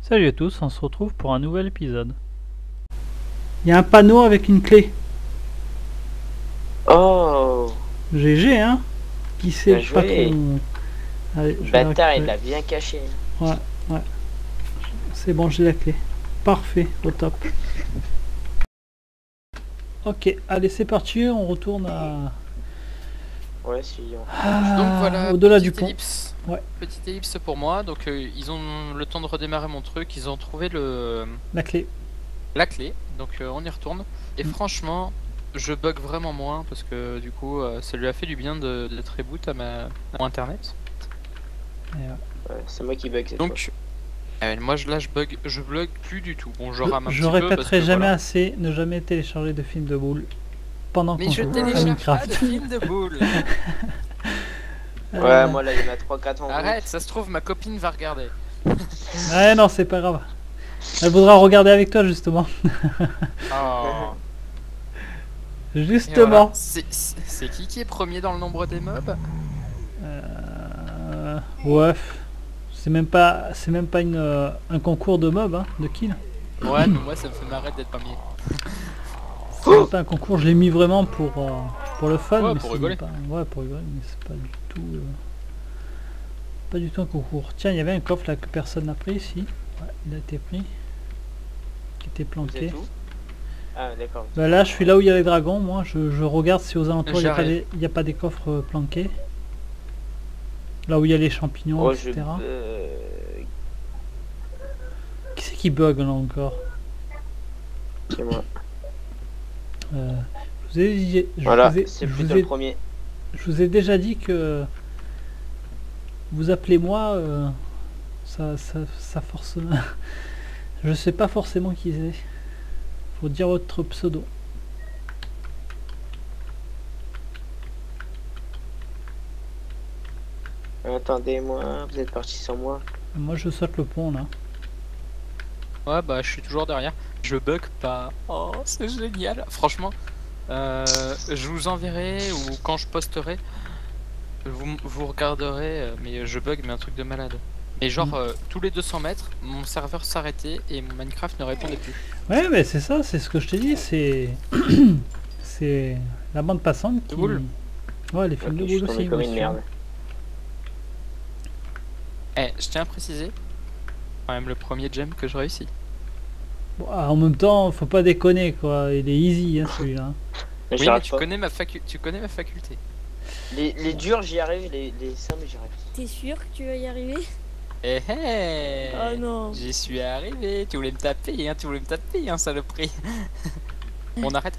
Salut à tous, on se retrouve pour un nouvel épisode. Il y a un panneau avec une clé. Oh, GG hein. Qui c'est bien le joué. patron? Allez, je vais bâtard, récupérer. il l'a bien caché. Ouais. C'est bon, j'ai la clé. Parfait, au top. Ok, allez c'est parti, on retourne à... Ouais, suivant. Donc voilà, au-delà du petite pont. ellipse. Ouais. Petite ellipse pour moi. Donc ils ont le temps de redémarrer mon truc. Ils ont trouvé La clé. la clé. Donc on y retourne. Et franchement, je bug vraiment moins parce que du coup, ça lui a fait du bien d'être reboot à mon internet. Et ouais. Ouais, c'est moi qui bug cette Donc moi je bug plus du tout. Bon, je rame un Je petit peu. répéterai parce que, jamais voilà. assez, ne jamais télécharger de films de boules pendant Mais qu'on je joue à télécharge pas Minecraft. de film de boules. Ouais, moi là, il y en a 3-4 ans. Arrête, ça se trouve ma copine va regarder. Ouais non c'est pas grave. Elle voudra regarder avec toi justement. Oh. Et Justement. voilà. C'est qui est premier dans le nombre des mobs? Ouais. C'est même pas un concours de mob hein, de kill. Ouais, mais moi ça me fait marrer d'être premier. C'est même pas un concours, je l'ai mis vraiment pour le fun. Ouais, mais pour c'est rigoler. pas- ouais, pour rigoler, mais c'est pas du tout un concours. Tiens, il y avait un coffre là que personne n'a pris ici. Ouais, il a été pris. Qui était Vous planqué. êtes où? Ah, d'accord. Bah là, je suis là où il y a les dragons. Moi, je regarde si aux alentours il n'y a, J'arrive. pas des coffres planqués. Là où il y a les champignons, Oh, je etc. bug. Qui c'est qui bug là encore? C'est moi. Je vous ai, Voilà, vous ai- c'est je plutôt vous le ai- premier. je vous ai déjà dit que vous appelez moi, ça force. Je sais pas forcément qui c'est. Faut dire votre pseudo. Attendez-moi, vous êtes parti sans moi. Moi je saute le pont là. Ouais, bah je suis toujours derrière. Je bug pas. Oh, c'est génial. Franchement, je vous enverrai ou quand je posterai, vous regarderez. Mais je bug, mais un truc de malade. Et genre, tous les 200 mètres, mon serveur s'arrêtait et mon Minecraft ne répondait plus. Ouais mais c'est ça, c'est ce que je t'ai dit, c'est c'est la bande passante De qui... boules. Ouais les films Ok, de je suis boules tombé aussi. comme bien une sûr. merde. Eh, je tiens à préciser, quand même le premier gem que je réussis. Bon, en même temps, faut pas déconner quoi, il est easy hein, celui-là. Mais Oui, j'y mais arrive tu pas. connais ma faculté. Les durs, j'y arrive, les simples, j'y arrive. T'es sûr que tu vas y arriver? Eh eh Oh non. J'y suis arrivé, tu voulais me taper, hein, saloperie. On arrête.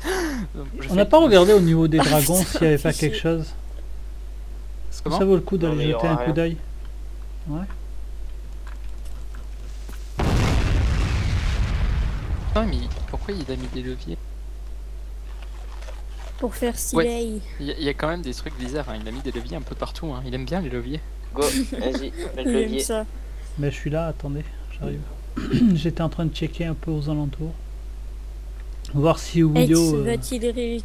On n'a pas regardé au niveau des dragons s'il n'y avait pas quelque chose. Est-ce que Comment ça vaut le coup Non, mais d'aller il y jeter aura un coup rien. d'œil? Ouais. Non, mais pourquoi il a mis des leviers? Pour faire stylé. Il y a quand même des trucs bizarres, hein. Il a mis des leviers un peu partout, hein. Il aime bien les leviers. Go, vas-y, mets le Il aime levier. ça. Mais je suis là, attendez, j'arrive. J'étais en train de checker un peu aux alentours. Voir si au Ex vidéo... va-t-il réussir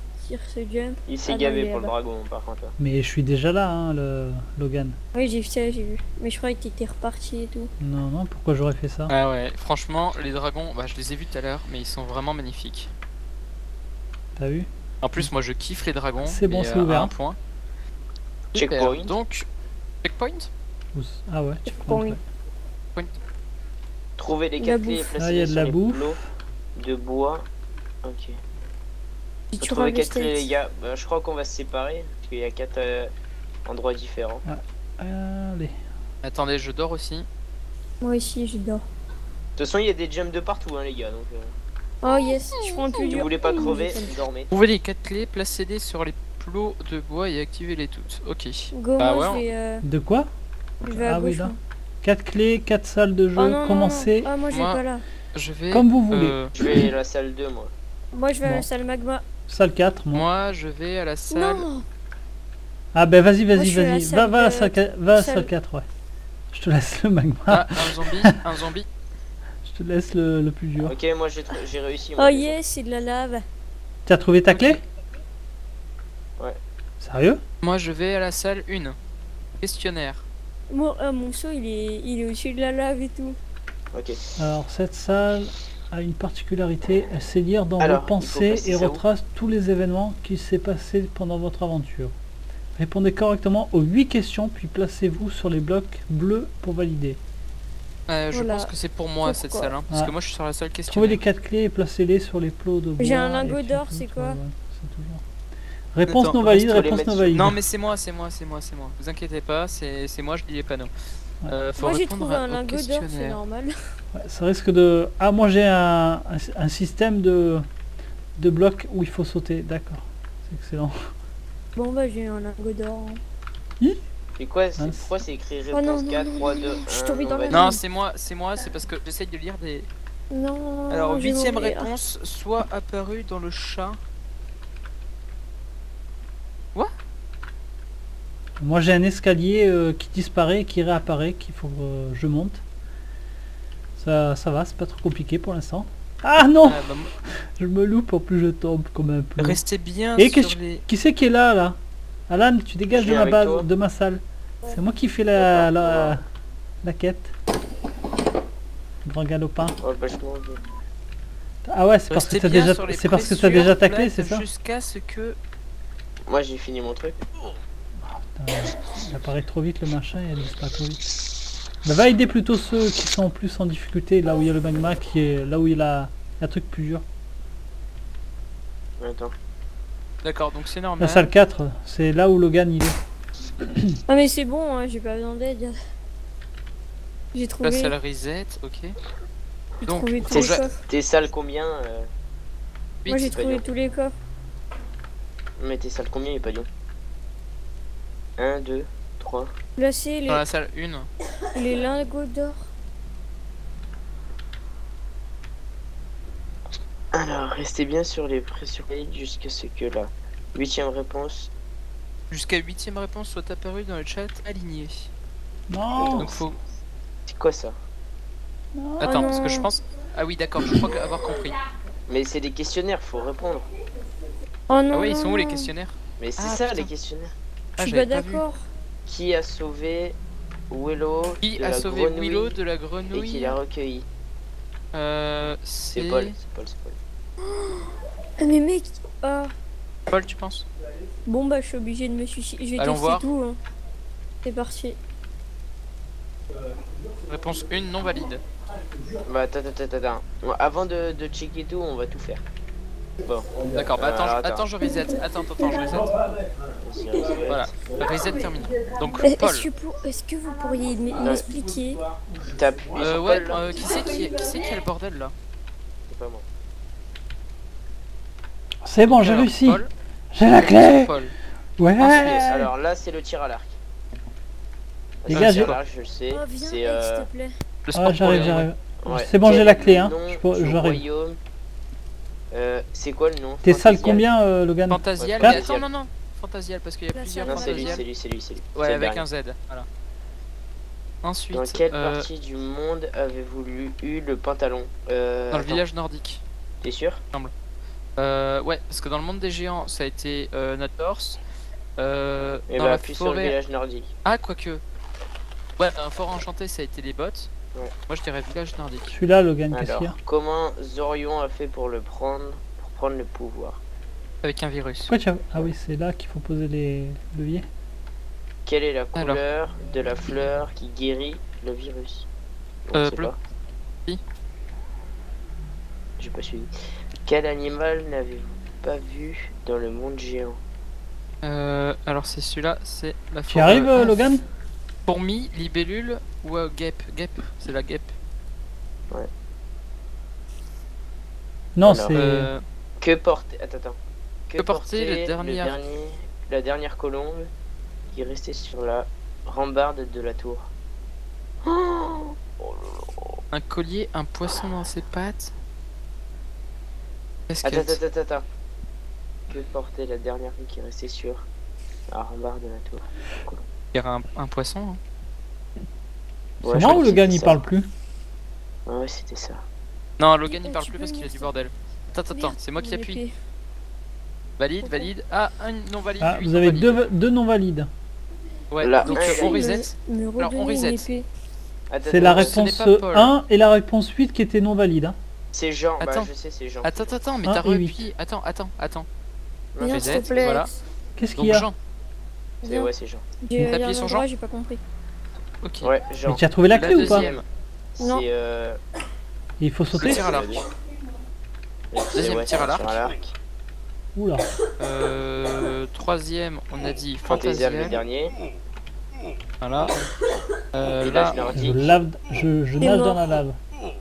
ce jump? Il s'est Ah non, gavé il est pour le là-bas. dragon, par contre. Mais je suis déjà là, hein, le Logan. Oui, j'ai vu ça, j'ai vu. Mais je croyais que t'étais reparti et tout. Non, non, pourquoi j'aurais fait ça? Ah ouais, franchement, les dragons, bah, je les ai vus tout à l'heure, mais ils sont vraiment magnifiques. T'as vu? En plus, moi je kiffe les dragons. C'est bon, et, c'est ouvert. à un point. Checkpoint. Super. Donc, checkpoint. Ah ouais, Checkpoint. ouais. Trouver les La 4 clés et bouffe. placer Ah, il y a de sur la les bouffe. plots de bois. Ok. Si Faut tu trouver raves 4 clés, les les gars. Bah, je crois qu'on va se séparer, parce qu'il y a 4 endroits différents. Allez. Attendez, je dors aussi. Moi aussi, je dors. De toute façon, il y a des jumps de partout, hein, les gars. Donc, Oh yes, je prends le plus si dur. vous voulez pas crever, Nickel. dormez. Trouvez les 4 clés, placez-les sur les plots de bois et activez-les toutes. Ok. Go, Bah moi ouais, De quoi? je vais à Ah oui, gauche. là. moi. 4 clés, 4 salles de jeu, Oh non, non, commencez non. Ah, moi je vais Moi- pas là. je vais. comme vous voulez. Je vais à la salle 2, moi. Moi je vais à Bon. la salle magma. Salle 4, moi. Moi, je vais à la salle. Non. Ah ben vas-y, Moi, vas-y, je suis à la vas-y. salle Va à la de- salle 4, va à la salle- salle 4, ouais. Je te laisse le magma. Ah, un zombie. Je te laisse le plus dur. Ok, moi j'ai réussi. Oh moi, yes, c'est de la lave. Tu as trouvé ta clé? Ouais. Sérieux? Moi je vais à la salle 1. Questionnaire. Mon seau, il est au-dessus de la lave et tout. Ok. Alors cette salle a une particularité, elle sait lire dans Alors, vos il faut pensées passer et ça où? retrace tous les événements qui s'est passé pendant votre aventure. Répondez correctement aux 8 questions, puis placez-vous sur les blocs bleus pour valider. Je Voilà. pense que c'est pour moi cette Pourquoi salle, hein, parce Ah. que moi je suis sur la salle Trouvez questionnaire. les 4 clés et placez-les sur les plots de bois. J'ai un et lingot puis d'or, on c'est peut- quoi? ouais, c'est toujours. Réponse Attends, non valide, faut les réponse mettre non sur- valide. Non mais c'est moi. Vous inquiétez pas, c'est moi, je lis les panneaux. Faut Moi j'ai répondre trouvé un au lingot d'or, c'est questionnaire. normal. Ouais, ça risque de... Ah, moi j'ai un système de blocs où il faut sauter, d'accord. C'est excellent. Bon bah j'ai un lingot d'or. hein. Et quoi, Ah, pourquoi c'est écrit Oh non, réponse non, 4, non, 3, non, 2, 1? je suis tombée dans la Non, c'est moi, c'est parce que j'essaye de lire des... Non, Alors, je vais 8ème mourir. réponse, soit apparu dans le chat. Moi j'ai un escalier qui disparaît et qui réapparaît, qu'il faut que je monte. Ça va, c'est pas trop compliqué pour l'instant. Ah non, Bah, je me loupe, en plus je tombe comme un peu. restez bien Et sur les... qui c'est qui est là? Alan, tu dégages Je de viens ma avec base, toi. de ma salle. C'est moi qui fais D'accord. la quête. Grand galopin. Oh, vachement. Ah ouais, c'est parce que Restez t'as bien déjà, sur les c'est parce que t'as déjà ta clé, pressures c'est ça? Jusqu'à ce que... Moi j'ai fini mon truc. Il apparaît trop vite le machin et elle disparaît trop vite. Bah, va aider plutôt ceux qui sont plus en difficulté, là où il y a le magma, qui est là où il y a la truc plus dur. Attends. D'accord, donc c'est La normal. salle 4, c'est là où Logan il est. Ah mais c'est bon, hein, j'ai pas besoin d'aide. J'ai La trouvé, salle reset, ok. j'ai donc, trouvé tous t'es les ja- coffres. T'es sale combien Moi j'ai c'est pas trouvé dur. tous les coffres. Mais t'es sale combien, il est pas dur. 1, 2, 3. Là c'est Dans la salle 1. les lingots d'or. Alors, restez bien sur les pressures jusqu'à ce que la 8ème réponse. Jusqu'à 8ème réponse soit apparue dans le chat aligné. Non, Donc faut... C'est quoi ça? non. Attends, Oh parce que non. je pense... Ah oui, d'accord, je crois avoir compris. Mais c'est des questionnaires, faut répondre. Oh non. Ah ouais, ils sont où les non. questionnaires? Mais c'est Ah, ça putain. les questionnaires. Je Ah, suis j'avais pas vu. d'accord. Qui a sauvé Willow Qui de a la sauvé grenouille Willow de la et qui grenouille? l'a recueilli? C'est... C'est Paul, c'est Paul. Ah mais mec, ah. Paul, tu penses? Bon bah je suis obligé de me suicider. Je vais Allons tester voir. tout. Hein. C'est parti. Réponse 1 non valide. Bah attends. Bon, avant de checker tout, on va tout faire. Bon. D'accord, bah attends, Alors, attends, je reset. Attends, je reset. Voilà, reset terminé. Donc Paul. Est-ce que vous pourriez m'expliquer? T'as appuyé sur Ouais, Paul, là qui c'est qui a le bordel là? C'est pas moi. C'est bon, j'ai Alors, réussi. Paul, J'ai la clé. Paul. Ouais. Alors là, c'est le tir à l'arc. Les Le gars, tir j'ai- à l'arc, je le sais. Oh viens, C'est mec, s'il te plaît. Le sport Ah, pour j'arrive, les- j'arrive. ouais. C'est bon, j'ai Quel la clé, hein. nom Je du j'arrive. royaume C'est quoi le nom? T'es salle Fantasial. combien, Logan? Fantasial, Ouais, mais Fantasial. attends, non. Fantasial, parce qu'il y a La plusieurs salle Non, c'est lui, Fantasial. c'est lui. Ouais, C'est le avec dernier. un Z, voilà. Ensuite, Dans quelle partie du monde avez-vous eu le pantalon dans le attends, village nordique. T'es sûr? Ouais, parce que dans le monde des géants, ça a été notre torse. Et Dans bah la appuie sur le forêt... village nordique. Ah, quoique. Ouais, dans un fort enchanté, ça a été les bottes. Ouais. Moi, je dirais village nordique. Je suis là, Logan, qu'est-ce qu'il y a? Alors, comment Zorion a fait pour prendre le pouvoir? Avec un virus. Pourquoi tu as... Ah oui, c'est là qu'il faut poser les leviers. Quelle est la Alors. couleur de la fleur qui guérit le virus? Bleu. Pas. Si. J'ai pas suivi. Quel animal n'avez-vous pas vu dans le monde géant? Alors, c'est celui-là, c'est la Tu y arrives, Logan? Fourmi, libellule ou guêpe? Guêpe, c'est la guêpe. Non, Alors, c'est... Que portait... Attends. Que portait la dernière colombe qui est restée sur la rambarde de la tour? Oh là là. Un collier, un poisson dans ses pattes. Attends. Que portait la dernière qui est restée sur la rambarde de la tour? Il y aura un poisson. Hein. C'est moi ou le gars n'y parle plus? Ouais, c'était ça. Non, Logan il Ah, parle tu plus peux parce qu'il a mettre du ça. bordel. Attends, Merde, c'est moi qui mon appuie. épée. Valide, valide. Ah, un non valide. Ah, huit vous non avez valide. deux non valides. Ouais, Là, donc un on valide. reset. Me Alors, on redonner une reset. épée. Attends, C'est la attends, ce n'est réponse pas Paul. 1 et la réponse 8 qui était non valide. Hein. C'est Jean, bah Attends. je sais, c'est Jean. Attends, mais Un t'as et huit. reappuyé. Attends. Non, Viens, c'est s'il reset, te plaît. voilà. Qu'est-ce qu'il Donc y a? Jean. Viens. Ouais, c'est Jean. Il y a T'appuies un sur endroit, Jean. j'ai pas compris. Ok. Ouais, Mais Jean. tu as trouvé la clé ou pas? deuxième. Non. C'est Il faut sauter? Le tir à l'arc. Deuxième ouais, tir à l'arc. Oula. Troisième, on a dit Fantaisial le Fantaisial. dernier. Voilà. Et Là, là, je leur Je T'es nage mort. dans la lave.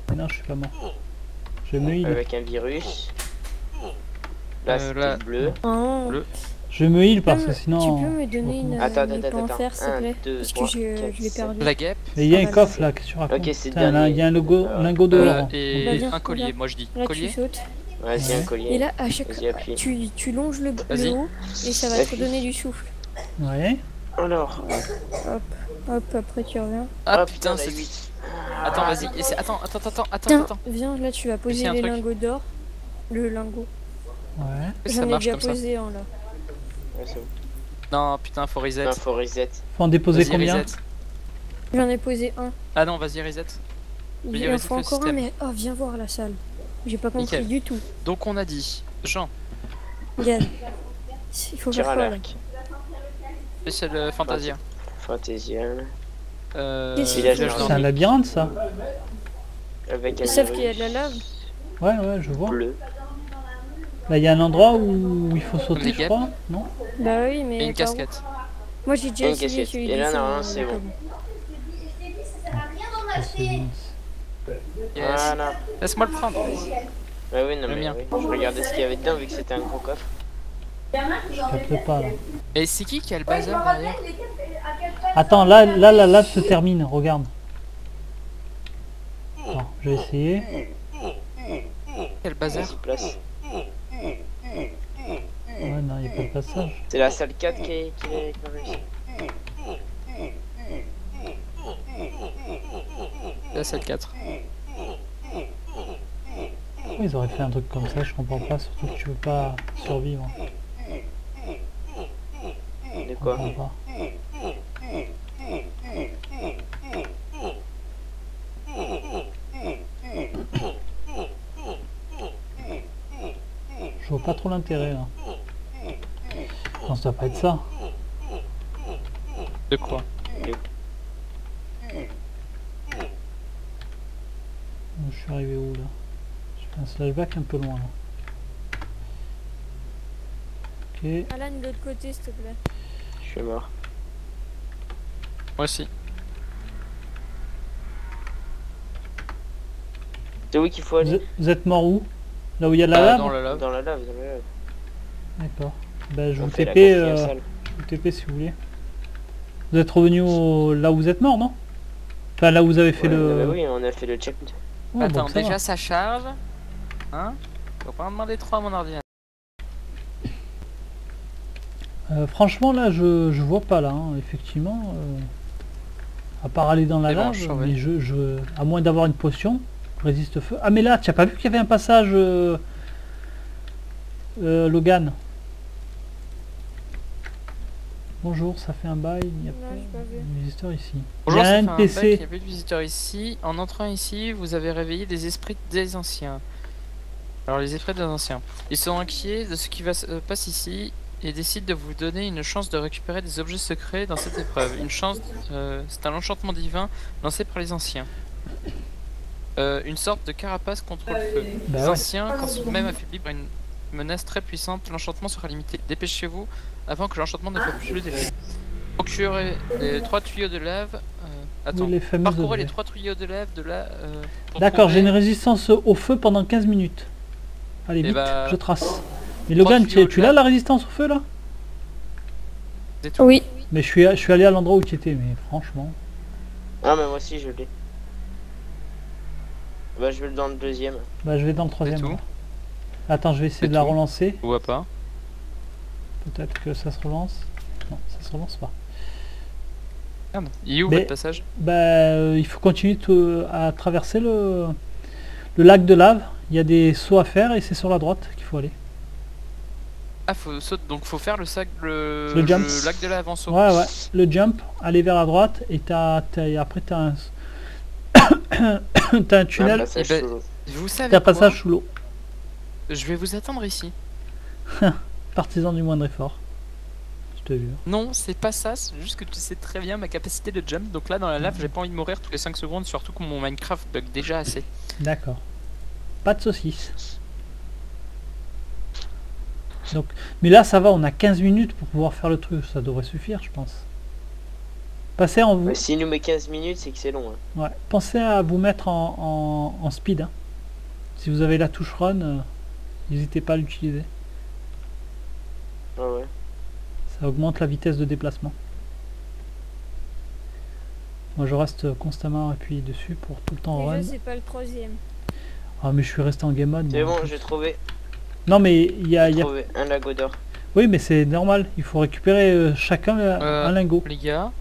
Mais non, je suis pas mort. Je me heal. avec un virus. Là, c'était là. le bleu. Oh. Bleu. Je me heal parce que Tu sinon. peux me donner une Attends, épée en fer, s'il te 1, plaît 2, Parce 3, que je l'ai perdu. la guêpe. Et il y a un Ah, bah, coffre là, qu'est-ce que tu racontes? Ok, c'est le Putain, là, il y a un logo, dernier. lingot d'or. Bah, Et viens, un collier, regarde. moi je dis. Là, tu Collier. sautes. Vas-y, un Ouais. collier. Et là, à chaque Vas-y, appuie. tu longes le Vas-y. haut et ça va te Appuie. redonner du souffle. Ouais. Alors. Hop, après tu reviens. Ah Oh, putain, la c'est. 8. Attends, vas-y. Attends. Tiens, Attends. viens, là tu vas C'est poser un les truc. lingots d'or. Le lingot. Ouais. Ça J'en ai marche déjà comme ça. posé un là. Ouais, c'est bon. Non, putain, faut reset. Non, faut reset. Faut en déposer Vas-y, combien? reset. J'en ai posé un. Ah non, vas-y, reset. Il Vas-y, en vas-y, faut fais le encore un, système. mais oh, viens voir la salle. J'ai pas compris Nickel. du tout. Donc on a dit Jean, Regarde. Il faut Tir faire à quoi là? l'arc. spécial Fantasia. Fantaisial. Qu'est-ce Village qu'il de faut C'est un faire? labyrinthe ça? Avec un Sauf qu'il y a virus de la lave. Ouais, je vois. bleu. Là, il y a un endroit où il faut sauter, des je guêpes. crois. Non? Bah oui, mais. Et une par où? casquette. Moi j'ai déjà Et une essayé casquette. celui Et là, du normalement, fond, c'est bon. Yes. Voilà. Laisse-moi le prendre. Bah oui, non, Le mais mien. oui. Je regardais ce qu'il y avait dedans vu que c'était un gros coffre. Je capte pas là. Et c'est qui a le bazar derrière? Attends, là, la lave se termine, regarde. Attends, je vais essayer. Quel bazar? Vas-y, place. Ouais, non, il n'y a pas de passage. C'est la salle 4 qui est réussi. Là, c'est le 4. Pourquoi ils auraient fait un truc comme ça, je comprends pas, surtout que tu veux pas survivre. De Je quoi? comprends pas. Je vois pas trop l'intérêt là. Non, ça doit pas être ça. De quoi? Je suis arrivé où là? Je fais un slashback un peu loin là. Ok. Alan, de l'autre côté, s'il te plaît. Je suis mort. Moi aussi. C'est où qu'il faut aller? Vous êtes mort où? Là où il y a de la lave? Dans la lave. Dans la lave, dans la lave. D'accord. Ben, je On vous fait la TP, quatrième salle. je vous TP si vous voulez. Vous êtes revenu là où vous êtes mort, non? Enfin, là où vous avez fait Ouais, le... bah oui, on a fait le check. Ouais, Attends, donc ça déjà va. ça charge. Hein? Faut pas en demander 3 à mon ordinateur. Franchement, là, je vois pas, là, hein, effectivement. À part aller dans la C'est bon, lave, je saurais. mais à moins d'avoir une potion, résiste feu. Ah, mais là, tu as pas vu qu'il y avait un passage, Logan? Bonjour, ça fait un bail, il n'y a Non, pas j'ai pas vu. de visiteur ici. Bonjour, il y a ça un fait un bail qu'il NPC. n'y a plus de visiteurs ici. En entrant ici, vous avez réveillé des esprits des anciens. Alors les esprits des anciens. Ils sont inquiets de ce qui va se passer ici et décident de vous donner une chance de récupérer des objets secrets dans cette épreuve. Une chance, c'est un enchantement divin lancé par les anciens. Une sorte de carapace contre le feu. Bah Les ouais. anciens, quand même affaiblis par une menace très puissante, l'enchantement sera limité. Dépêchez-vous avant que l'enchantement ne fasse plus d'effet. Procurez les 3 tuyaux de lave. Attends. Oui, les fameux Parcourez les objets. 3 tuyaux de lave de la. pour D'accord, j'ai une trouver- résistance au feu pendant 15 minutes. Allez, Eh vite, bah, je trace. Mais trois Logan, tuyaux tu de l'as lave. la résistance au feu là? C'est tout. Oui. Mais je suis allé à l'endroit où tu étais, mais franchement... Ah, mais moi aussi, je l'ai. Bah, je vais dans le deuxième. Bah, je vais dans le troisième. tout. alors. Attends, je vais essayer C'est de la tout. relancer. Je vois pas. Peut-être que ça se relance. Non, ça se relance pas. Merde. Il est où Mais- votre passage? Il faut continuer à traverser le lac de lave. Il y a des sauts à faire et c'est sur la droite qu'il faut aller. Ah, donc faut faire Le jump. le lac de la en saut. Ouais, ouais. Le jump, aller vers la droite et après t'as un... t'as un Un tunnel, passage Eh ben, sous l'eau. Vous savez t'as un quoi? passage sous l'eau. Je vais vous attendre ici. Partisan du moindre effort. Je te jure. Non, c'est pas ça, c'est juste que tu sais très bien ma capacité de jump. Donc là, dans la lave, j'ai pas envie de mourir toutes les 5 secondes, surtout que mon Minecraft bug déjà assez. D'accord. Pas de saucisse. Donc, mais là ça va, on a 15 minutes pour pouvoir faire le truc. Ça devrait suffire, je pense. Passez en vous. Bah, s'il nous met 15 minutes, c'est que c'est long. Hein. Ouais. Pensez à vous mettre en speed. Hein. Si vous avez la touche run, n'hésitez pas à l'utiliser. Ah ouais. Ça augmente la vitesse de déplacement. Moi je reste constamment appuyé dessus pour tout le temps run. Déjà, c'est pas le troisième. Ah mais je suis resté en game mode. C'est moi, en bon, plus. j'ai trouvé, Non mais il y a... un lago d'or. Oui mais c'est normal. Il faut récupérer chacun un lingot. Les gars,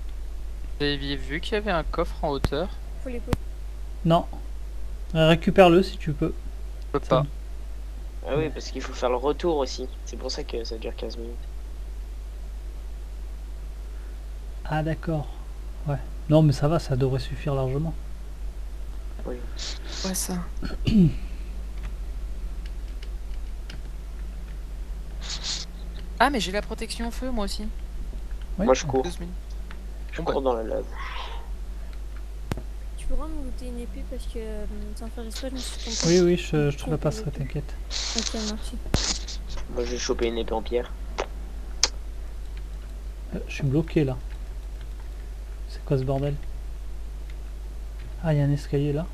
vous avez vu qu'il y avait un coffre en hauteur? Faut les poser. Non. Récupère-le si tu peux. Je peux pas. Ah oui, parce qu'il faut faire le retour aussi. C'est pour ça que ça dure 15 minutes. Ah d'accord. Ouais. Non mais ça va, ça devrait suffire largement. Oui. Ouais, ça. Ah, mais j'ai la protection au feu, moi aussi. Oui. Moi je cours. 12 minutes. Je Bon, cours dans la lave. Tu pourras me goûter une épée parce que sans faire exprès, je me suis trompé. Oui oui, je te la passerai, t'inquiète. Ok, merci. Moi j'ai chopé une épée en pierre. Je suis bloqué là. C'est quoi ce bordel? Ah, il y a un escalier là.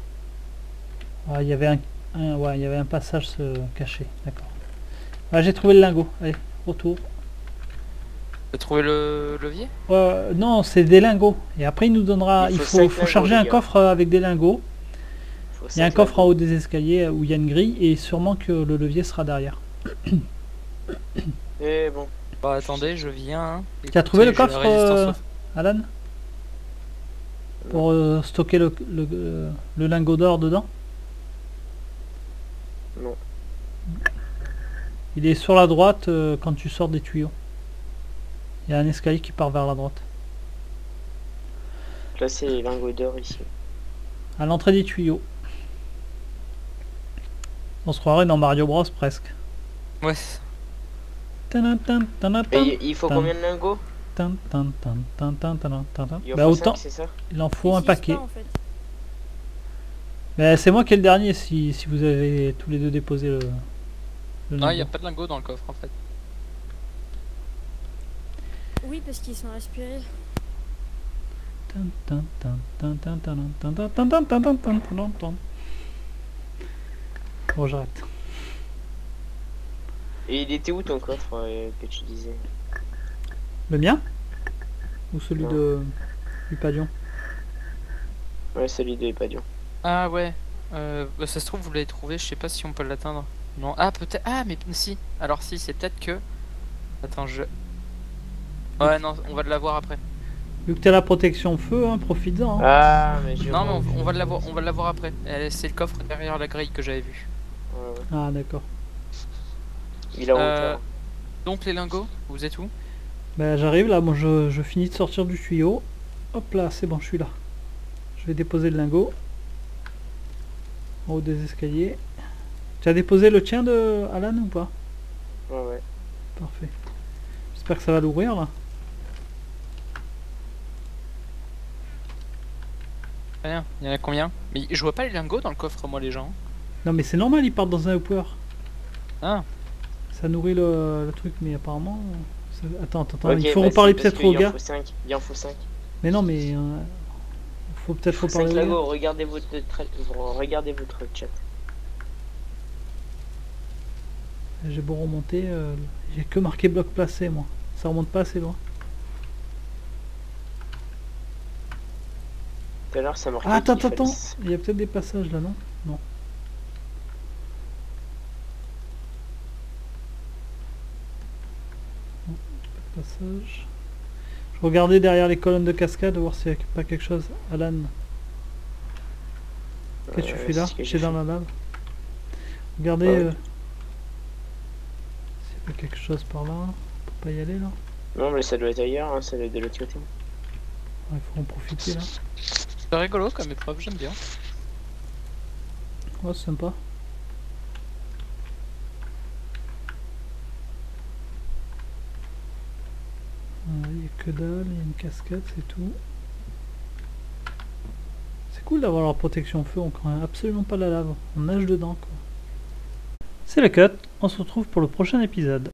Ah, il y avait ouais, il y avait un passage caché, d'accord. Ah, j'ai trouvé le lingot. Allez, retour. T'as trouvé le levier? Non, c'est des lingots. Et après, il nous donnera. Il Il faut faut, 5 faut lingots, charger les un gars. coffre avec des lingots. Faut Il y a un 5 coffre en lagos. haut des escaliers où il y a une grille et sûrement que le levier sera derrière. Eh bon. Bah, attendez, je viens. Hein. Tu as trouvé le Écoutez, j'ai coffre, la résistance Alan? Pour stocker le lingot d'or dedans? Non. Il est sur la droite quand tu sors des tuyaux. Il y a un escalier qui part vers la droite. Là c'est les lingots d'or ici. À l'entrée des tuyaux. On se croirait dans Mario Bros presque. au- Ouais. Et il faut combien de lingots? Il en Bah faut autant, 5, c'est ça? il en faut un Utilise paquet. pas, en fait. Mais c'est moi qui ai le dernier si vous avez tous les deux déposé le Non, il n'y a lingot. pas de lingot dans le coffre en fait. Oui, parce qu'ils sont aspirés. Bon, j'arrête. Et il était où ton coffre que tu disais? Le mien? Ou celui Non. du pavillon? Ouais, celui de Epadion. Ah ouais. Bah, ça se trouve vous l'avez trouvé, je sais pas si on peut l'atteindre. Non. Ah peut-être. Ah mais si. Alors si, c'est peut-être que. Attends, je. Ouais non, on va l'avoir après. Vu que t'as la protection feu, hein, profites-en. Hein. Ah, mais je Non vois. mais on va l'avoir après. C'est le coffre derrière la grille que j'avais vu. Ouais, ouais. Ah d'accord. Il a en Euh, hauteur. Donc les lingots, vous êtes où? Bah j'arrive là, moi je finis de sortir du tuyau. Hop là, c'est bon, je suis là. Je vais déposer le lingot. En haut des escaliers. Tu as déposé le tien de Alan ou pas? Ouais, ouais. Parfait. J'espère que ça va l'ouvrir là. Rien. Il y en a combien? Mais je vois pas les lingots dans le coffre moi les gens. Non mais c'est normal, ils partent dans un hopper. Ah. Ça nourrit le truc, mais apparemment... Attends, Ok, il faut bah, reparler c'est parce peut-être au qu'il en gars. faut 5. Il en faut 5. Mais non, mais... faut peut-être 5 reparler au gars. lagos, regardez votre chat. J'ai beau remonter, j'ai que marqué bloc placé moi. Ça remonte pas assez loin. Tout à l'heure ça marquait Ah, attends, qu'il attends, fallait- il y a peut-être des passages là, non? Non. Non, pas de passage. Je regardais derrière les colonnes de cascade, voir s'il n'y a pas quelque chose. Alan, qu'est-ce que tu fais là? c'est ce que Tu j'ai es dans fait. la lave. Regardez Ouais. s'il y a pas quelque chose par là. On peut pas y aller là. Non, mais ça doit être ailleurs, hein, ça doit être de l'autre côté. Il faut en profiter là. C'est rigolo comme épreuve, j'aime bien. Ouais, c'est sympa. Il n'y a que dalle, il y a une cascade, c'est tout. C'est cool d'avoir leur protection feu, on craint absolument pas la lave, on nage dedans quoi. C'est le cut, on se retrouve pour le prochain épisode.